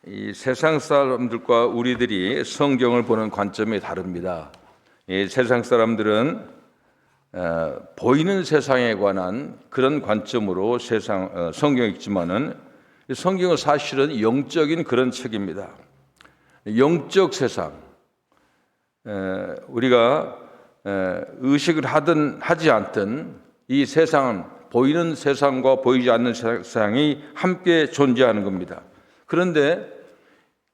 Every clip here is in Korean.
이 세상 사람들과 우리들이 성경을 보는 관점이 다릅니다. 이 세상 사람들은 보이는 세상에 관한 그런 관점으로 성경을 읽지만은 성경은 사실은 영적인 그런 책입니다. 영적 세상, 우리가 의식을 하든 하지 않든 이 세상은 보이는 세상과 보이지 않는 세상이 함께 존재하는 겁니다. 그런데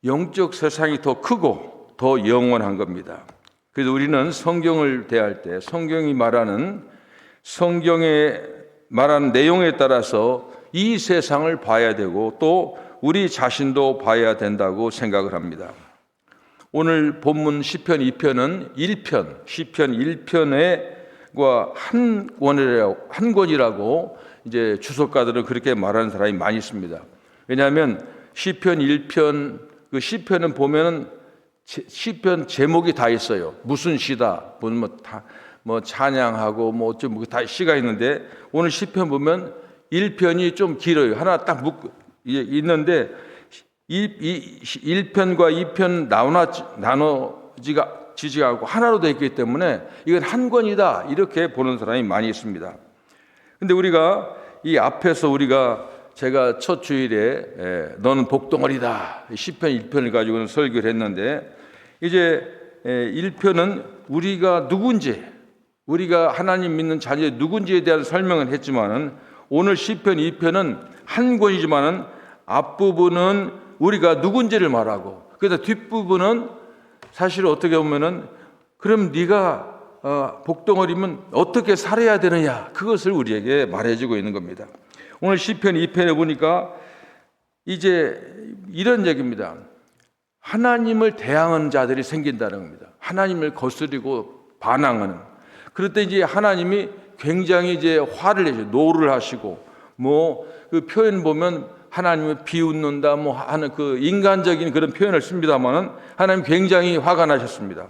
영적 세상이 더 크고 더 영원한 겁니다. 그래서 우리는 성경을 대할 때 성경이 말하는 내용에 따라서 이 세상을 봐야 되고 또 우리 자신도 봐야 된다고 생각을 합니다. 오늘 본문 시편 2편은 시편 1편과 한 권이라고 이제 주석가들은 그렇게 말하는 사람이 많이 있습니다. 왜냐하면 시편 1편 그 시편은 보면은 시편 제목이 다 있어요. 무슨 시다 보면 뭐 찬양하고 뭐 어쩌고 다 시가 있는데 오늘 시편 보면 1편이 좀 길어요. 하나 딱 있는데 이 1편과 2편 나눠지지 않고 하나로 되어 있기 때문에 이건 한 권이다 이렇게 보는 사람이 많이 있습니다. 근데 우리가 이 앞에서 제가 첫 주일에 너는 복덩어리다 시편 1편을 가지고는 설교를 했는데 이제 1편은 우리가 누군지 우리가 하나님 믿는 자녀의 누군지에 대한 설명을 했지만은 오늘 시편 2편은 한 권이지만은 앞부분은 우리가 누군지를 말하고 그래서 뒷부분은 사실 어떻게 보면은 그럼 네가 복덩어리면 어떻게 살아야 되느냐 그것을 우리에게 말해주고 있는 겁니다. 오늘 시편 2편에 보니까 이제 이런 얘기입니다. 하나님을 대항하는 자들이 생긴다는 겁니다. 하나님을 거스리고 반항하는. 그럴 때 이제 하나님이 굉장히 이제 화를 내죠. 노를 하시고 그 표현 보면 하나님을 비웃는다 하는 그 인간적인 그런 표현을 씁니다만은 하나님 굉장히 화가 나셨습니다.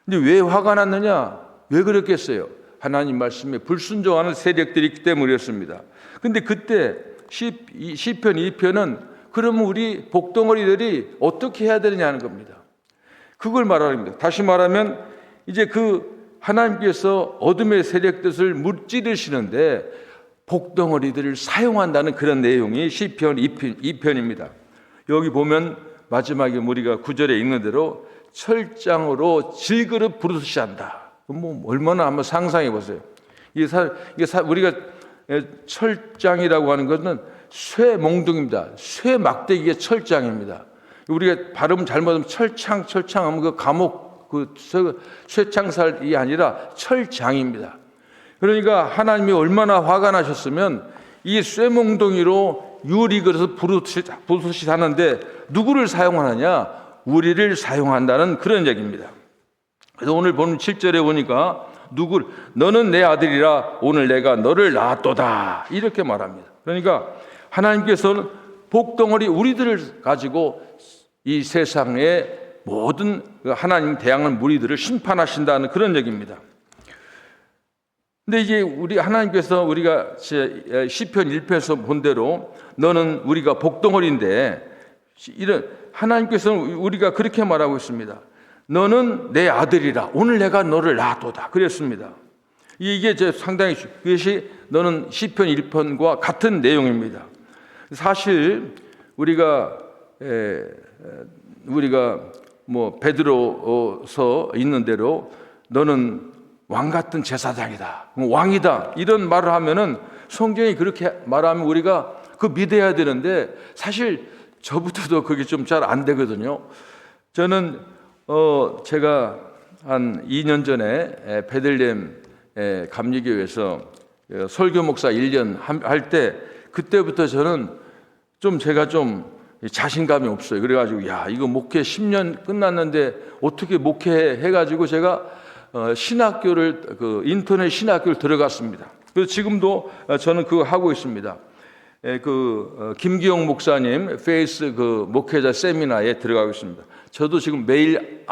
근데 왜 화가 났느냐? 왜 그랬겠어요? 하나님 말씀에 불순종하는 세력들이 있기 때문이었습니다. 근데 그때 시편 2편은 그러면 우리 복덩어리들이 어떻게 해야 되느냐는 겁니다. 그걸 말하는 겁니다. 다시 말하면 이제 그 하나님께서 어둠의 세력들을 무찌르시는데 복덩어리들을 사용한다는 그런 내용이 시편 2편입니다. 여기 보면 마지막에 우리가 9절에 읽는 대로 철장으로 질그릇 부르듯이 한다. 얼마나 한번 상상해 보세요. 우리가 철장이라고 하는 것은 쇠몽둥입니다. 쇠막대기의 철장입니다. 우리가 발음 잘못하면 철창하면 그 감옥 쇠창살이 아니라 철장입니다. 그러니까 하나님이 얼마나 화가 나셨으면 이 쇠몽둥이로 유리그릇을 부르듯이 하는데 누구를 사용하느냐? 우리를 사용한다는 그런 얘기입니다. 그래서 오늘 보면 7절에 보니까 너는 내 아들이라 오늘 내가 너를 낳았도다 이렇게 말합니다. 그러니까 하나님께서는 복덩어리 우리들을 가지고 이 세상의 모든 하나님 대항하는 무리들을 심판하신다는 그런 얘기입니다. 근데 이제 하나님께서 우리가 시편 1편에서 본 대로 너는 우리가 복덩어리인데 하나님께서는 우리가 그렇게 말하고 있습니다. 너는 내 아들이라 오늘 내가 너를 낳았도다 그랬습니다. 이게 상당히 그것이 너는 시편 1편과 같은 내용입니다. 사실 우리가 베드로서 있는 대로 너는 왕 같은 제사장이다, 왕이다 이런 말을 하면은 성경이 그렇게 말하면 우리가 믿어야 되는데 사실 저부터도 그게 좀 잘 안 되거든요. 저는 제가 한 2년 전에 베들레헴 감리교회에서 설교 목사 1년 할 때 그때부터 저는 제가 자신감이 없어요. 그래가지고 이거 목회 10년 끝났는데 어떻게 목회 해가지고 제가 신학교를 인터넷 신학교를 들어갔습니다. 그래서 지금도 저는 그거 하고 있습니다. 김기용 목사님 페이스 목회자 세미나에 들어가고 있습니다. 저도 지금 매일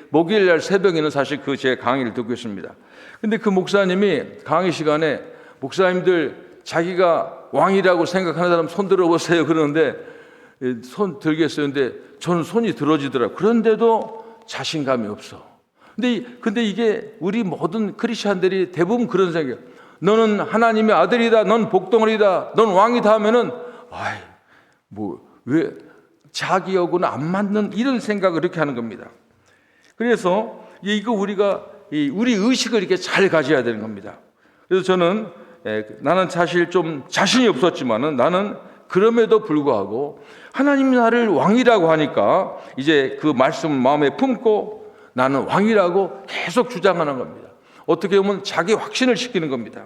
목요일 날 새벽에는 사실 제 강의를 듣고 있습니다. 근데 그 목사님이 강의 시간에 목사님들 자기가 왕이라고 생각하는 사람 손 들어보세요 그러는데 손 들겠어요. 근데 저는 손이 들어지더라고요. 그런데도 자신감이 없어. 근데 이게 우리 모든 크리스찬들이 대부분 그런 생각이에요. 너는 하나님의 아들이다. 넌 복덩어리다. 넌 왕이다 하면은 왜 자기하고는 안 맞는 이런 생각을 이렇게 하는 겁니다. 그래서 이거 우리가 우리 의식을 이렇게 잘 가져야 되는 겁니다. 그래서 저는 나는 사실 좀 자신이 없었지만은 나는 그럼에도 불구하고 하나님이 나를 왕이라고 하니까 이제 그 말씀을 마음에 품고 나는 왕이라고 계속 주장하는 겁니다. 어떻게 보면 자기 확신을 시키는 겁니다.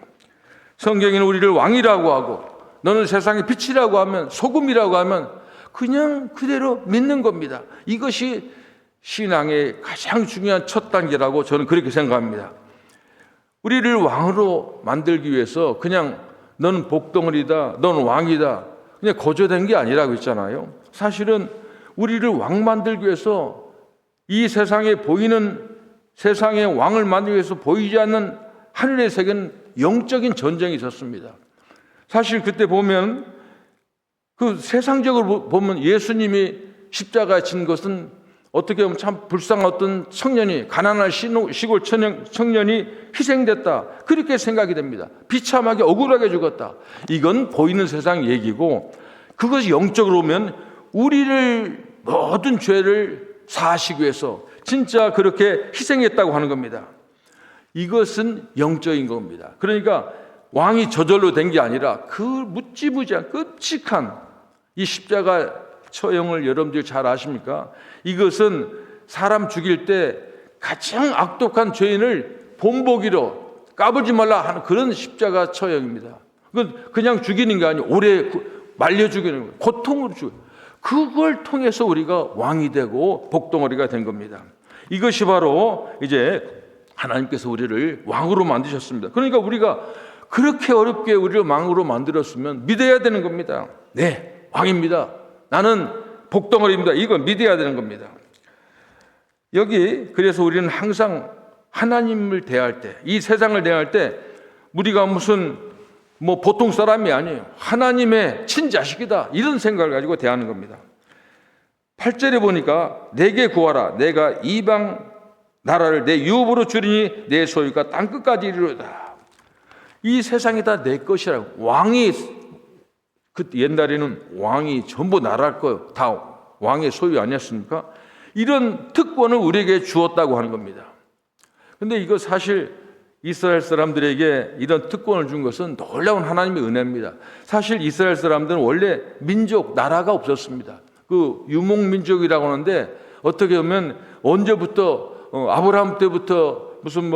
성경에는 우리를 왕이라고 하고 너는 세상의 빛이라고 하면 소금이라고 하면 그냥 그대로 믿는 겁니다. 이것이 신앙의 가장 중요한 첫 단계라고 저는 그렇게 생각합니다. 우리를 왕으로 만들기 위해서 그냥 너는 복덩어리다, 너는 왕이다 그냥 거저된 게 아니라고 했잖아요. 사실은 우리를 왕 만들기 위해서 이 세상에 보이는 세상의 왕을 만들기 위해서 보이지 않는 하늘의 세계는 영적인 전쟁이 있었습니다. 사실 그때 보면 그 세상적으로 보면 예수님이 십자가에 진 것은 어떻게 보면 참 불쌍한 어떤 청년이 가난한 시골 청년이 희생됐다 그렇게 생각이 됩니다. 비참하게 억울하게 죽었다. 이건 보이는 세상 얘기고 그것이 영적으로 보면 우리를 모든 죄를 사하시기 위해서 진짜 그렇게 희생했다고 하는 겁니다. 이것은 영적인 겁니다. 그러니까 왕이 저절로 된 게 아니라 그 무지무지한 끔찍한 이 십자가 처형을 여러분들 잘 아십니까? 이것은 사람 죽일 때 가장 악독한 죄인을 본보기로 까불지 말라 하는 그런 십자가 처형입니다. 그냥 죽이는 게 아니고 오래 말려 죽이는 거예요. 고통으로 죽여요. 그걸 통해서 우리가 왕이 되고 복덩어리가 된 겁니다. 이것이 바로 이제 하나님께서 우리를 왕으로 만드셨습니다. 그러니까 우리가 그렇게 어렵게 우리를 왕으로 만들었으면 믿어야 되는 겁니다. 네, 왕입니다. 나는 복덩어리입니다. 이걸 믿어야 되는 겁니다. 여기 그래서 우리는 항상 하나님을 대할 때, 이 세상을 대할 때 우리가 무슨 보통 사람이 아니에요. 하나님의 친자식이다. 이런 생각을 가지고 대하는 겁니다. 8절에 보니까 내게 구하라. 내가 이방 나라를 내 유업으로 주리니 내 소유가 땅끝까지 이르리로다. 이 세상이 다 내 것이라고. 왕이 그 옛날에는 왕이 전부 나라일 거예요. 다 왕의 소유 아니었습니까? 이런 특권을 우리에게 주었다고 하는 겁니다. 근데 이거 사실 이스라엘 사람들에게 이런 특권을 준 것은 놀라운 하나님의 은혜입니다. 사실 이스라엘 사람들은 원래 민족, 나라가 없었습니다. 그 유목민족이라고 하는데 어떻게 보면 언제부터 아브라함 때부터 무슨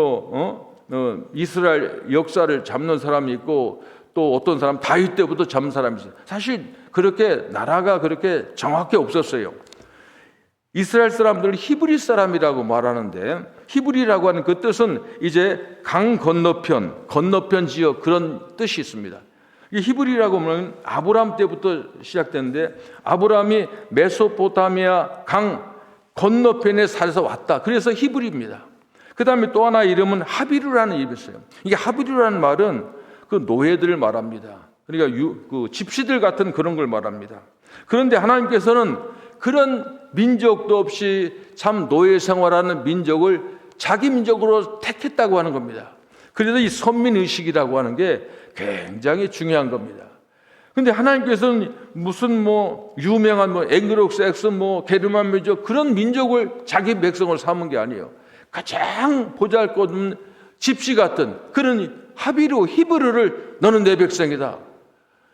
이스라엘 역사를 잡는 사람이 있고 또 어떤 사람 다윗 때부터 잡은 사람이 있어요. 사실 그렇게 나라가 그렇게 정확히 없었어요. 이스라엘 사람들은 히브리 사람이라고 말하는데 히브리라고 하는 그 뜻은 이제 강 건너편 지역 그런 뜻이 있습니다. 히브리라고 하면 아브라함 때부터 시작됐는데 아브라함이 메소포타미아 강 건너편에 살아서 왔다. 그래서 히브리입니다. 그 다음에 또 하나 이름은 하비루라는 이름이 있어요. 이게 하비루라는 말은 그 노예들을 말합니다. 그러니까 그 집시들 같은 그런 걸 말합니다. 그런데 하나님께서는 그런 민족도 없이 참 노예 생활하는 민족을 자기 민족으로 택했다고 하는 겁니다. 그래서 이 선민의식이라고 하는 게 굉장히 중요한 겁니다. 근데 하나님께서는 무슨 유명한 앵글로색스 게르만 민족 그런 민족을 자기 백성을 삼은 게 아니에요. 가장 보잘것없는 집시 같은 그런 하비루 히브르를 너는 내 백성이다.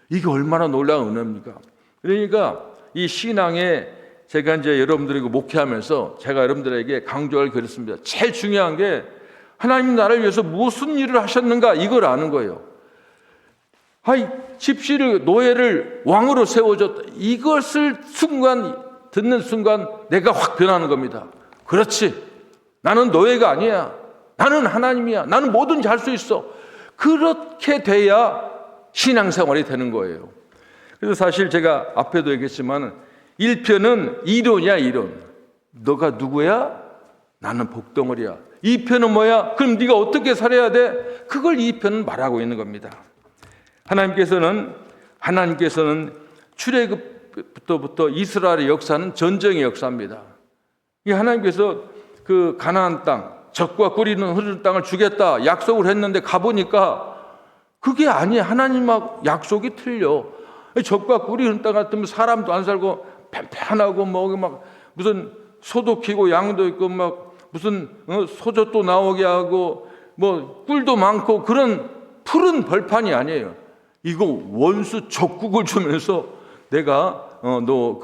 이게 얼마나 놀라운 은혜입니까? 그러니까 이 신앙에 제가 이제 여러분들에게 목회하면서 제가 여러분들에게 강조할 그랬습니다. 제일 중요한 게 하나님 나라를 위해서 무슨 일을 하셨는가 이걸 아는 거예요. 집시를 노예를 왕으로 세워줬다. 이것을 듣는 순간 내가 확 변하는 겁니다. 그렇지. 나는 노예가 아니야. 나는 하나님이야. 나는 뭐든지 할 수 있어. 그렇게 돼야 신앙생활이 되는 거예요. 그래서 사실 제가 앞에도 얘기했지만 1편은 이론이야, 이론. 너가 누구야? 나는 복덩어리야. 2편은 뭐야? 그럼 네가 어떻게 살아야 돼? 그걸 2편은 말하고 있는 겁니다. 하나님께서는 출애굽 창세기부터 이스라엘의 역사는 전쟁의 역사입니다. 이 하나님께서 그 가나안 땅, 젖과 꿀이 흐르는 땅을 주겠다 약속을 했는데 가보니까 그게 아니에요. 하나님하고 약속이 틀려. 젖과 꿀이 흐르는 땅 같으면 사람도 안 살고 편편하고 막 무슨 소도 키고 양도 있고 막 무슨 소젖도 나오게 하고 뭐 꿀도 많고 그런 푸른 벌판이 아니에요. 이거 원수 적국을 주면서 내가 너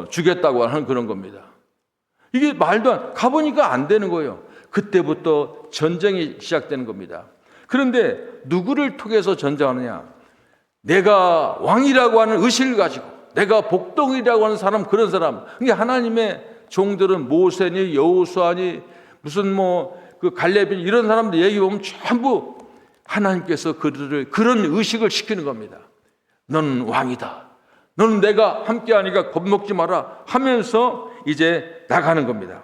주겠다고 하는 그런 겁니다. 이게 말도 안, 가보니까 안 되는 거예요. 그때부터 전쟁이 시작되는 겁니다. 그런데 누구를 통해서 전쟁하느냐? 내가 왕이라고 하는 의식을 가지고 내가 복동이라고 하는 사람, 그런 사람. 그게 하나님의 종들은 모세니 여호수아니 무슨 그 갈렙이 이런 사람들 얘기 보면 전부 하나님께서 그들을 그런 의식을 시키는 겁니다. 너는 왕이다. 너는 내가 함께하니까 겁먹지 마라 하면서 이제 나가는 겁니다.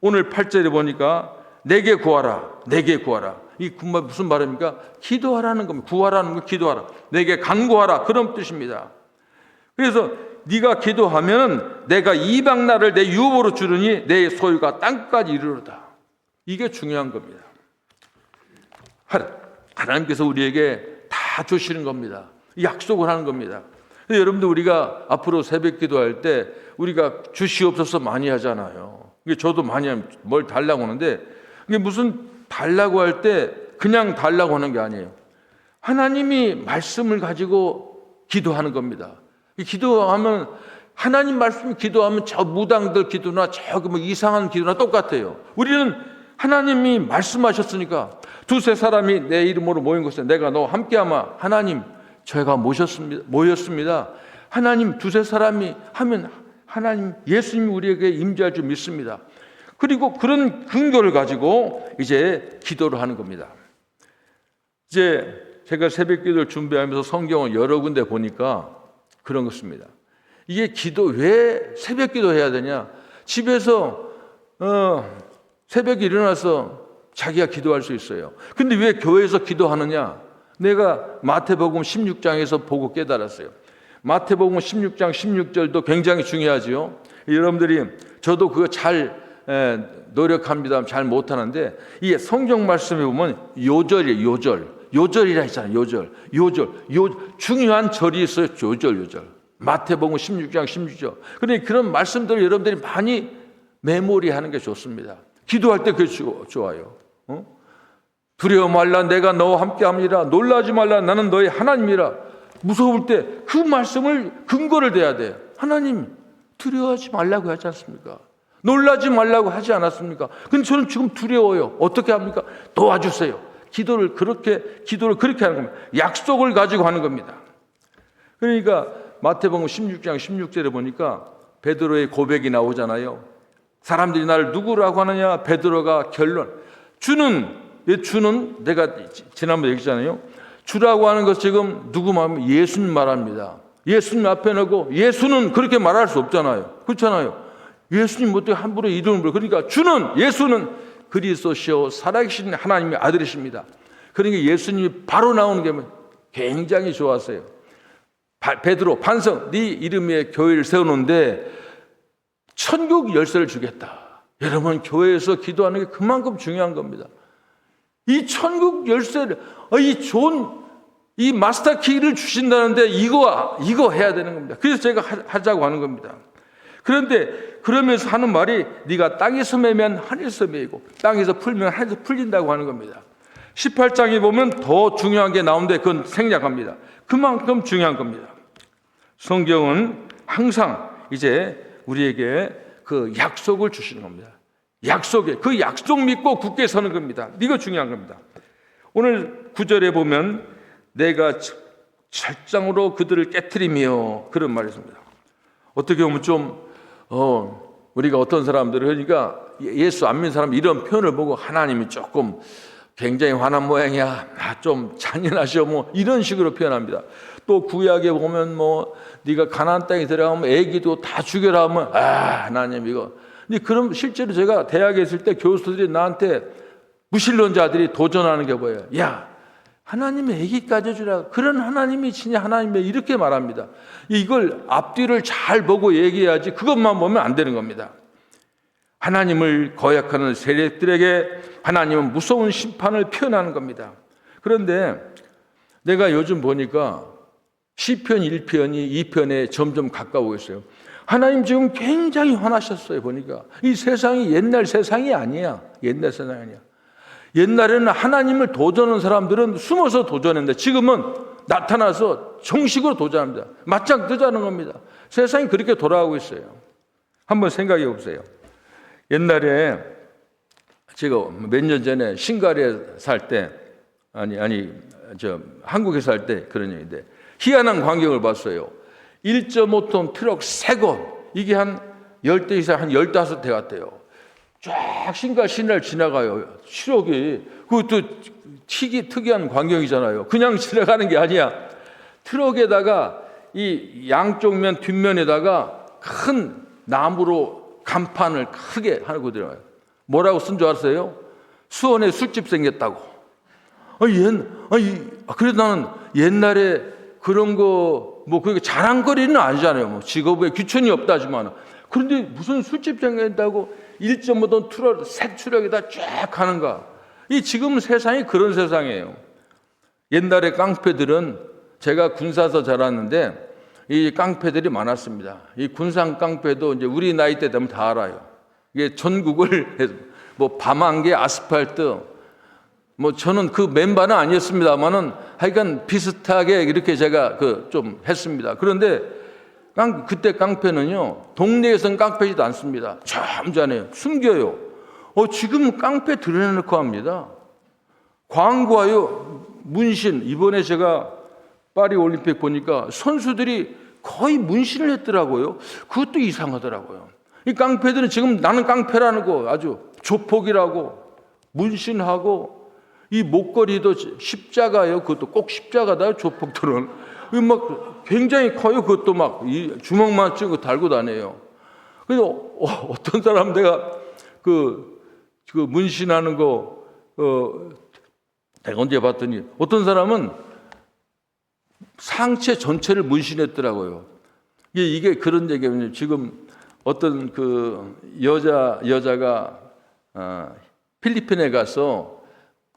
오늘 8절에 보니까 내게 구하라, 내게 구하라. 이 무슨 말입니까? 기도하라는 겁니다. 구하라는 거, 기도하라. 내게 간구하라, 그런 뜻입니다. 그래서 네가 기도하면 내가 이방 나라를 내 유업으로 주르니 내 소유가 땅까지 이르르다. 이게 중요한 겁니다. 하나님께서 우리에게 다 주시는 겁니다. 약속을 하는 겁니다. 여러분들, 우리가 앞으로 새벽 기도할 때 우리가 주시옵소서 많이 하잖아요. 저도 많이 하면 뭘 달라고 하는데, 이게 무슨 달라고 할 때 그냥 달라고 하는 게 아니에요. 하나님이 말씀을 가지고 기도하는 겁니다. 기도하면, 하나님 말씀 기도하면 저 무당들 기도나 저기 이상한 기도나 똑같아요. 우리는 하나님이 말씀하셨으니까, 두세 사람이 내 이름으로 모인 곳에 내가 너 함께하마. 하나님, 저희가 모였습니다. 하나님, 두세 사람이 하면 하나님, 예수님이 우리에게 임재할 줄 믿습니다. 그리고 그런 근거를 가지고 이제 기도를 하는 겁니다. 이제 제가 새벽 기도를 준비하면서 성경을 여러 군데 보니까 그런 것입니다. 이게 왜 새벽 기도 해야 되냐? 집에서 새벽에 일어나서 자기가 기도할 수 있어요. 근데 왜 교회에서 기도하느냐? 내가 마태복음 16장에서 보고 깨달았어요. 마태복음 16장 16절도 굉장히 중요하지요. 여러분들이, 저도 그거 잘 노력합니다. 잘 못하는데, 이 성경 말씀에 보면 요절이에요. 요절이라 했잖아요. 요절. 중요한 절이 있어요. 요절. 마태복음 16장 16절. 그런데 그런 말씀들을 여러분들이 많이 메모리하는 게 좋습니다. 기도할 때 그게 좋아요. 두려워 말라, 내가 너와 함께합니다. 놀라지 말라, 나는 너의 하나님이라. 무서울 때 그 말씀을 근거를 대야 돼요. 하나님, 두려워하지 말라고 하지 않습니까? 놀라지 말라고 하지 않았습니까? 근데 저는 지금 두려워요. 어떻게 합니까? 도와주세요. 기도를 그렇게 하는 겁니다. 약속을 가지고 하는 겁니다. 그러니까 마태복음 16장 16절에 보니까 베드로의 고백이 나오잖아요. 사람들이 나를 누구라고 하느냐? 베드로가 결론. 주는 내가 지난번에 얘기했잖아요. 주라고 하는 것 지금 누구 말하면 예수님 말합니다. 예수님 앞에 놓고, 예수는 그렇게 말할 수 없잖아요. 그렇잖아요. 예수님 어떻게 함부로 이름을 불러? 그러니까 예수는 그리스도시요 살아계신 하나님의 아들이십니다. 그러니까 예수님이 바로 나오는 게 굉장히 좋았어요. 베드로, 반성, 네 이름에 교회를 세우는데 천국 열쇠를 주겠다. 여러분, 교회에서 기도하는 게 그만큼 중요한 겁니다. 이 천국 열쇠를, 이 마스터 키를 주신다는데 이거 해야 되는 겁니다. 그래서 제가 하자고 하는 겁니다. 그런데 그러면서 하는 말이, 네가 땅에서 매면 하늘에서 매이고 땅에서 풀면 하늘에서 풀린다고 하는 겁니다. 18장에 보면 더 중요한 게 나오는데 그건 생략합니다. 그만큼 중요한 겁니다. 성경은 항상 이제 우리에게 그 약속을 주시는 겁니다. 그 약속 믿고 굳게 서는 겁니다. 이거 중요한 겁니다. 오늘 9절에 보면 내가 철장으로 그들을 깨트리며, 그런 말이 있습니다. 어떻게 보면 우리가 어떤 사람들을, 그러니까 예수 안 믿는 사람 이런 표현을 보고 하나님이 조금 굉장히 화난 모양이야, 좀 잔인하셔, 이런 식으로 표현합니다. 또 구약에 보면 네가 가나안 땅에 들어가면 애기도 다 죽여라 하면, 하나님 이거. 근데 그럼 실제로 제가 대학에 있을 때 교수들이 나한테, 무신론자들이 도전하는 게 뭐예요? 야, 하나님의 아기까지 주라. 그런 하나님이 진짜 하나님의 이렇게 말합니다. 이걸 앞뒤를 잘 보고 얘기해야지 그것만 보면 안 되는 겁니다. 하나님을 거역하는 세력들에게 하나님은 무서운 심판을 표현하는 겁니다. 그런데 내가 요즘 보니까 시편 1편이 2편에 점점 가까우고 있어요. 하나님 지금 굉장히 화나셨어요. 보니까 이 세상이 옛날 세상이 아니야. 옛날 세상이 아니야. 옛날에는 하나님을 도전하는 사람들은 숨어서 도전했는데 지금은 나타나서 정식으로 도전합니다. 맞짱 뜨자는 겁니다. 세상이 그렇게 돌아가고 있어요. 한번 생각해 보세요. 옛날에 제가 몇 년 전에 싱가리에 살 때 한국에 살 때 그런 얘기인데 희한한 광경을 봤어요. 1.5톤 트럭 3곳 이게 한 10대 이상 한 15대 같대요. 쫙 싱가 시내를 지나가요. 트럭이 그것도 특이한 광경이잖아요. 그냥 지나가는 게 아니야. 트럭에다가 이 양쪽 면 뒷면에다가 큰 나무로 간판을 크게 하고 들어가요. 뭐라고 쓴 줄 아세요? 수원에 술집 생겼다고. 그래도 나는 옛날에 그런 거 뭐 그게 자랑거리는 아니잖아요. 뭐 직업에 귀천이 없다지만 그런데 무슨 술집 생겼다고 1.5톤 트럭 새 트럭에다 쫙 가는가? 이 지금 세상이 그런 세상이에요. 옛날에 깡패들은 제가 군사서 자랐는데 이 깡패들이 많았습니다. 이 군산 깡패도 이제 우리 나이 때 되면 다 알아요. 이게 전국을 뭐 밤안개 아스팔트 뭐 저는 그 멤버는 아니었습니다만은 하여간 비슷하게 이렇게 제가 좀 했습니다. 그런데 그때 깡패는요 동네에서는 깡패지도 않습니다. 점잖아요. 숨겨요. 지금 깡패 드러내놓고 합니다. 광고하여 문신. 이번에 제가 파리 올림픽 보니까 선수들이 거의 문신을 했더라고요. 그것도 이상하더라고요. 이 깡패들은 지금 나는 깡패라는 거 아주 조폭이라고 문신하고 이 목걸이도 십자가예요. 그것도 꼭 십자가다. 조폭들은 막 굉장히 커요. 그것도 막 주먹만 쥐고 달고 다녀요. 그래서 어떤 사람 내가 그 문신하는 거 내가 언제 봤더니 어떤 사람은 상체 전체를 문신했더라고요. 이게 그런 얘기예요. 지금 어떤 여자가 필리핀에 가서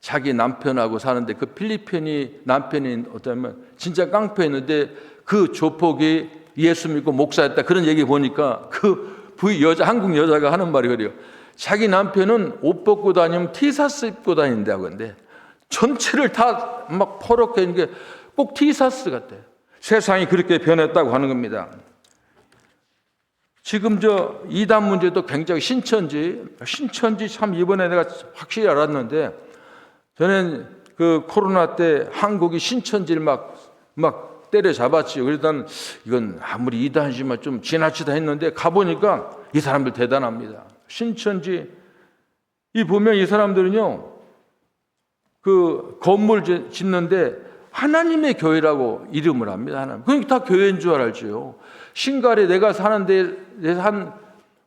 자기 남편하고 사는데 그 필리핀이 남편이 어쩌면 진짜 깡패였는데 그 조폭이 예수 믿고 목사였다. 그런 얘기 보니까 한국 여자가 하는 말이 그래요. 자기 남편은 옷 벗고 다니면 티셔츠 입고 다닌다고 하는데 전체를 다 막 퍼렇게 있는 게 꼭 티셔츠 같아. 세상이 그렇게 변했다고 하는 겁니다. 지금 이단 문제도 굉장히 신천지 참 이번에 내가 확실히 알았는데 저는 그 코로나 때 한국이 신천지를 막 때려잡았지요. 그래서 이건 아무리 이단이지만 좀 지나치다 했는데 가보니까 이 사람들 대단합니다. 신천지 보면 이 사람들은요 그 건물 짓는데 하나님의 교회라고 이름을 합니다. 하나님. 그러니까 다 교회인 줄 알지요. 신갈에 내가 사는데 한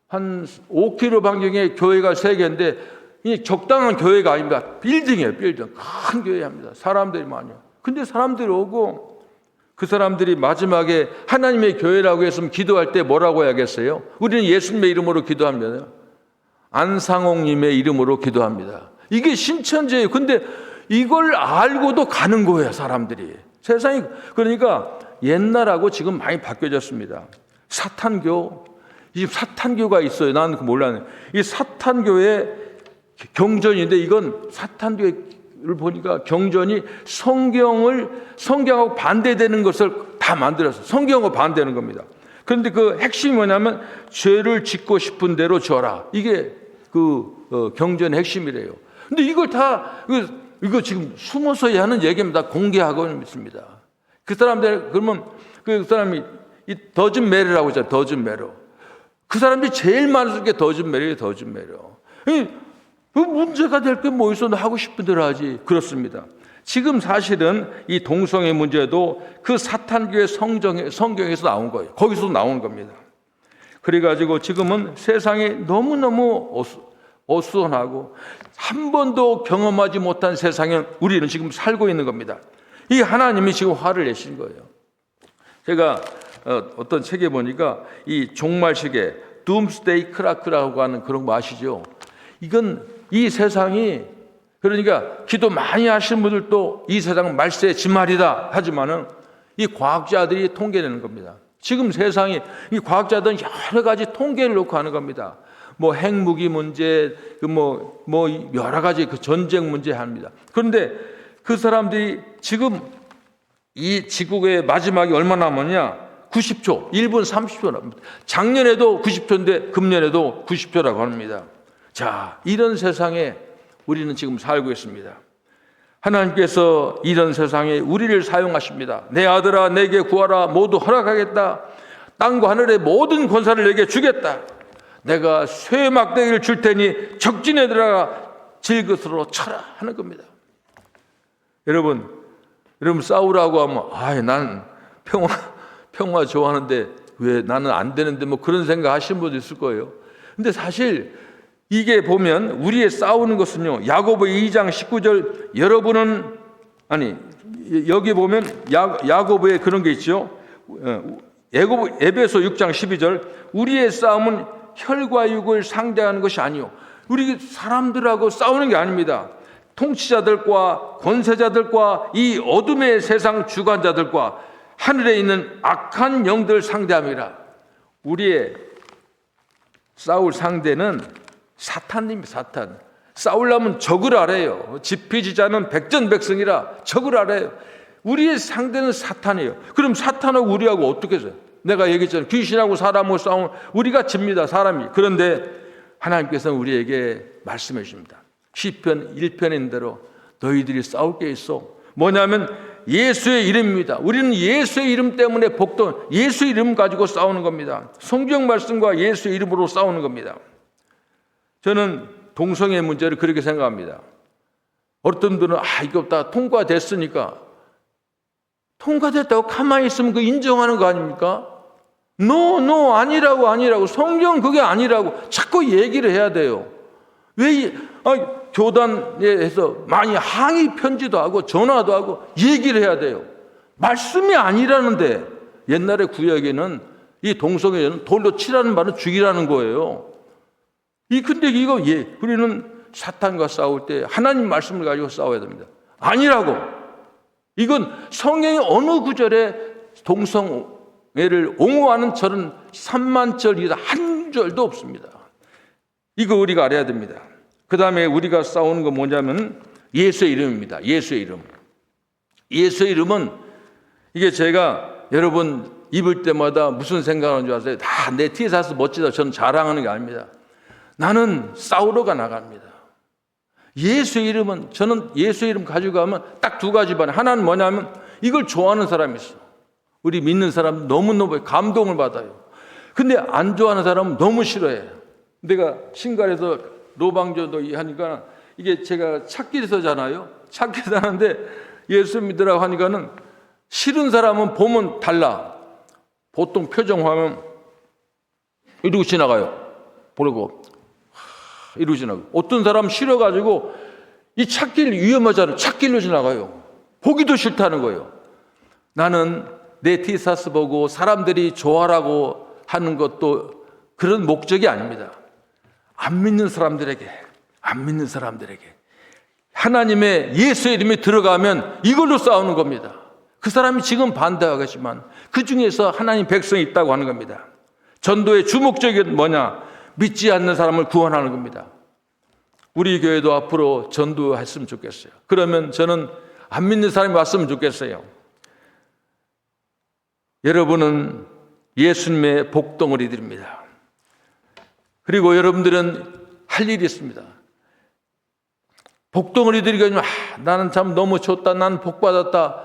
5km 반경에 교회가 3개인데 이 적당한 교회가 아닙니다. 빌딩이에요. 빌딩. 큰 교회입니다. 사람들이 많아요. 근데 사람들이 오고 그 사람들이 마지막에 하나님의 교회라고 했으면 기도할 때 뭐라고 해야겠어요? 우리는 예수님의 이름으로 기도합니다. 안상홍님의 이름으로 기도합니다. 이게 신천지예요. 근데 이걸 알고도 가는 거예요, 사람들이. 세상이 그러니까 옛날하고 지금 많이 바뀌어졌습니다. 사탄교, 이 사탄교가 있어요. 나는 몰랐네. 이 사탄교의 경전인데 이건 사탄교를 보니까 경전이 성경하고 반대되는 것을 다 만들어서 성경하고 반대하는 겁니다. 그런데 그 핵심이 뭐냐면 죄를 짓고 싶은 대로 져라. 이게 경전의 핵심이래요. 근데 이걸 다 이거 지금 숨어서 하는 얘기입니다. 공개하고 있습니다. 그 사람들 그러면 그 사람이 이 더즌 메리라고 하잖아요. 더즌 메로. 그 사람들이 제일 많이 쓰는 게 더즌 메리예요. 더즌 메로. 문제가 될 게 뭐 있어? 하고 싶은 대로 하지. 그렇습니다. 지금 사실은 이 동성애 문제도 그 사탄교의 성경에서 나온 거예요. 거기서 나온 겁니다. 그래가지고 지금은 세상이 너무너무 어수선하고 한 번도 경험하지 못한 세상에 우리는 지금 살고 있는 겁니다. 이 하나님이 지금 화를 내신 거예요. 제가 어떤 책에 보니까 이 종말시계 둠스데이 크라크라고 하는 그런 거 아시죠? 이건 이 세상이, 그러니까 기도 많이 하시는 분들도 이 세상은 말세의 진말이다 하지만은 이 과학자들이 통계내는 겁니다. 지금 세상이, 이 과학자들은 여러 가지 통계를 놓고 하는 겁니다. 뭐 핵무기 문제, 여러 가지 그 전쟁 문제 합니다. 그런데 그 사람들이 지금 이 지구의 마지막이 얼마 남았냐? 90초, 1분 30초 남습니다. 작년에도 90초인데 금년에도 90초라고 합니다. 자, 이런 세상에 우리는 지금 살고 있습니다. 하나님께서 이런 세상에 우리를 사용하십니다. 내 아들아 내게 구하라, 모두 허락하겠다. 땅과 하늘의 모든 권세를 내게 주겠다. 내가 쇠 막대기를 줄 테니 적진에 들어가 질그스로 쳐라 하는 겁니다. 여러분 싸우라고 하면 난 평화 좋아하는데 왜 나는 안 되는데 뭐 그런 생각 하시는 분도 있을 거예요. 근데 사실 이게 보면 우리의 싸우는 것은요, 야고보 2장 19절, 여러분은, 여기 보면 야고보에 그런 게 있죠. 에베소 6장 12절, 우리의 싸움은 혈과 육을 상대하는 것이 아니요, 우리 사람들하고 싸우는 게 아닙니다. 통치자들과 권세자들과 이 어둠의 세상 주관자들과 하늘에 있는 악한 영들 상대함이라. 우리의 싸울 상대는 사탄입니다. 사탄. 싸우려면 적을 알아요. 지피지자는 백전백승이라 적을 알아요. 우리의 상대는 사탄이에요. 그럼 사탄하고 우리하고 어떻게 해서요? 내가 얘기했잖아요. 귀신하고 사람하고 싸우면 우리가 집니다. 사람이. 그런데 하나님께서는 우리에게 말씀해 주십니다. 시편 1편인 대로 너희들이 싸울 게 있어. 뭐냐면 예수의 이름입니다. 우리는 예수의 이름 때문에 복동, 예수 이름 가지고 싸우는 겁니다. 성경 말씀과 예수의 이름으로 싸우는 겁니다. 저는 동성애 문제를 그렇게 생각합니다. 어떤 분들은 이거 다 통과됐으니까, 통과됐다고 가만히 있으면 그 인정하는 거 아닙니까? No, 아니라고. 성경 그게 아니라고 자꾸 얘기를 해야 돼요. 왜 교단에서 많이 항의 편지도 하고 전화도 하고 얘기를 해야 돼요. 말씀이 아니라는데. 옛날에 구약에는 이 동성애는 돌로 치라는 말은 죽이라는 거예요. 근데 우리는 사탄과 싸울 때 하나님 말씀을 가지고 싸워야 됩니다. 아니라고. 이건 성경의 어느 구절에 동성애를 옹호하는 절은 3만 절이다 한 절도 없습니다. 이거 우리가 알아야 됩니다. 그 다음에 우리가 싸우는 건 뭐냐면 예수의 이름입니다. 예수의 이름. 예수의 이름은 이게 제가 여러분 입을 때마다 무슨 생각하는 줄 아세요? 다 내 티셔츠 멋지다. 저는 자랑하는 게 아닙니다. 나는 싸우러가 나갑니다. 예수의 이름은, 저는 예수의 이름 가지고 가면 딱 두 가지 반응. 하나는 뭐냐면 이걸 좋아하는 사람이 있어. 우리 믿는 사람 너무너무 감동을 받아요. 근데 안 좋아하는 사람은 너무 싫어해요. 내가 신갈에서 로방조도 하니까 이게 제가 찾기를 서잖아요. 찾기를 하는데 예수 믿으라고 하니까는 싫은 사람은 보면 달라. 보통 표정 화면 이러고 지나가요. 보려고 이러고 지나가고. 어떤 사람 싫어가지고 이 찾길 위험하잖아요. 찾길로 지나가요. 보기도 싫다는 거예요. 나는 내 티셔츠 보고 사람들이 좋아라고 하는 것도 그런 목적이 아닙니다. 안 믿는 사람들에게 하나님의 예수의 이름이 들어가면 이걸로 싸우는 겁니다. 그 사람이 지금 반대하겠지만 그 중에서 하나님 백성이 있다고 하는 겁니다. 전도의 주목적이 뭐냐? 믿지 않는 사람을 구원하는 겁니다. 우리 교회도 앞으로 전도했으면 좋겠어요. 그러면 저는 안 믿는 사람이 왔으면 좋겠어요. 여러분은 예수님의 복덩어리들입니다. 그리고 여러분들은 할 일이 있습니다. 복덩어리들이 아니면 나는 참 너무 좋다, 나는 복받았다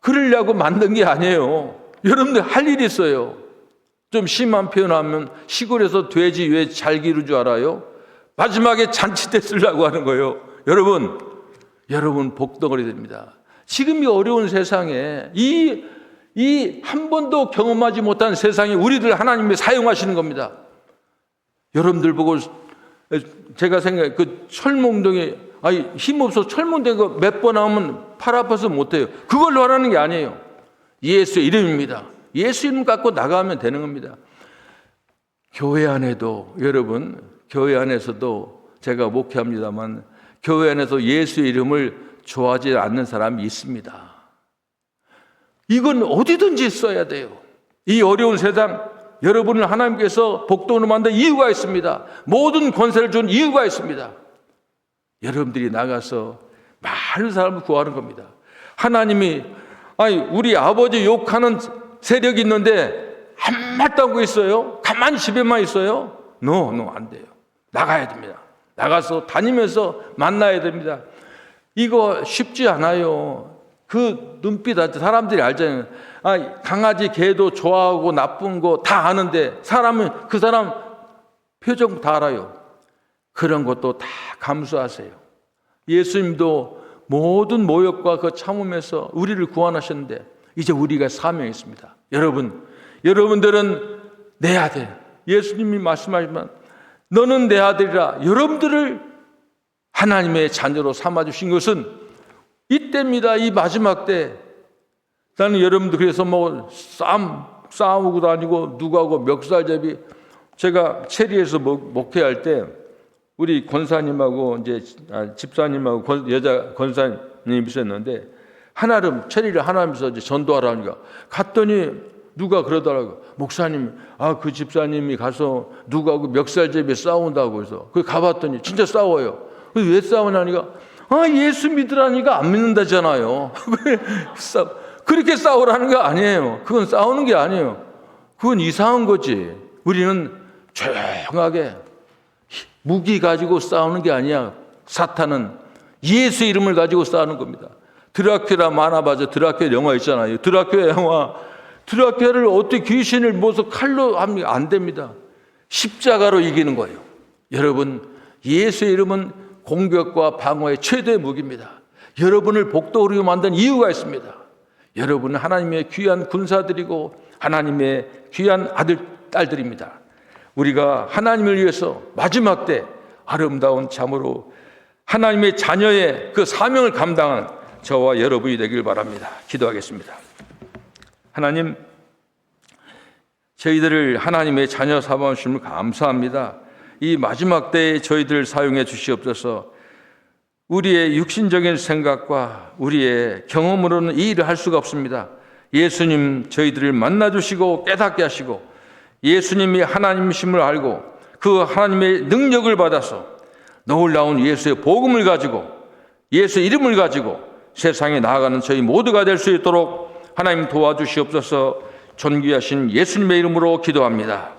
그러려고 만든 게 아니에요. 여러분들 할 일이 있어요. 좀 심한 표현하면 시골에서 돼지 왜 잘 기를 줄 알아요? 마지막에 잔치 때 쓰려고 하는 거예요. 여러분 복덩어리들입니다. 지금 이 어려운 세상에 이 한 번도 경험하지 못한 세상에 우리들 하나님이 사용하시는 겁니다. 여러분들 보고 제가 생각해 그 철몽동에 힘없어 철몽동 거 몇 번 하면 팔 아파서 못해요. 그걸로 하라는 게 아니에요. 예수의 이름입니다. 예수 이름 갖고 나가면 되는 겁니다. 교회 안에도 여러분, 교회 안에서도 제가 목회합니다만 교회 안에서 예수의 이름을 좋아하지 않는 사람이 있습니다. 이건 어디든지 써야 돼요. 이 어려운 세상 여러분을 하나님께서 복동으로 만든 이유가 있습니다. 모든 권세를 준 이유가 있습니다. 여러분들이 나가서 많은 사람을 구하는 겁니다. 하나님이 우리 아버지 욕하는 세력이 있는데 한마디도 하고 있어요? 가만히 집에만 있어요? No, 안 돼요. 나가야 됩니다. 나가서 다니면서 만나야 됩니다. 이거 쉽지 않아요. 그 눈빛 사람들이 알잖아요. 강아지 개도 좋아하고 나쁜 거 다 아는데 사람은 그 사람 표정 다 알아요. 그런 것도 다 감수하세요. 예수님도 모든 모욕과 그 참음에서 우리를 구원하셨는데 이제 우리가 사명이 있습니다. 여러분들은 내 아들. 예수님이 말씀하시면 너는 내 아들이라. 여러분들을 하나님의 자녀로 삼아주신 것은 이때입니다. 이 마지막 때. 나는 여러분들 그래서 싸우고 다니고 누구하고 멱살잡이. 제가 체리에서 목회할 때 우리 권사님하고 이제 집사님하고 여자 권사님이 있었는데 체리를 하나면서 이제 전도하라니까 갔더니 누가 그러더라고. 목사님, 그 집사님이 가서 누구하고 멱살잡이 싸운다고 해서 그 가봤더니 진짜 싸워요. 왜 싸우냐니까 예수 믿으라니까 안 믿는다잖아요. 그렇게 싸우라는 거 아니에요. 그건 싸우는 게 아니에요. 그건 이상한 거지. 우리는 조용하게 무기 가지고 싸우는 게 아니야. 사탄은 예수 이름을 가지고 싸우는 겁니다. 드라큘라 만화봐서 드라큘라 영화 있잖아요. 드라큘라 영화. 드라큘라를 어떻게 귀신을 모서 칼로 하면 안 됩니다. 십자가로 이기는 거예요. 여러분, 예수의 이름은 공격과 방어의 최대의 무기입니다. 여러분을 복도로 만든 이유가 있습니다. 여러분은 하나님의 귀한 군사들이고 하나님의 귀한 아들, 딸들입니다. 우리가 하나님을 위해서 마지막 때 아름다운 참으로 하나님의 자녀의 그 사명을 감당하는 저와 여러분이 되길 바랍니다. 기도하겠습니다. 하나님, 저희들을 하나님의 자녀 삼아주심을 감사합니다. 이 마지막 때에 저희들을 사용해 주시옵소서. 우리의 육신적인 생각과 우리의 경험으로는 이 일을 할 수가 없습니다. 예수님 저희들을 만나주시고 깨닫게 하시고 예수님이 하나님이심을 알고 그 하나님의 능력을 받아서 놀라운 예수의 복음을 가지고 예수의 이름을 가지고 세상에 나아가는 저희 모두가 될 수 있도록 하나님 도와주시옵소서. 존귀하신 예수님의 이름으로 기도합니다.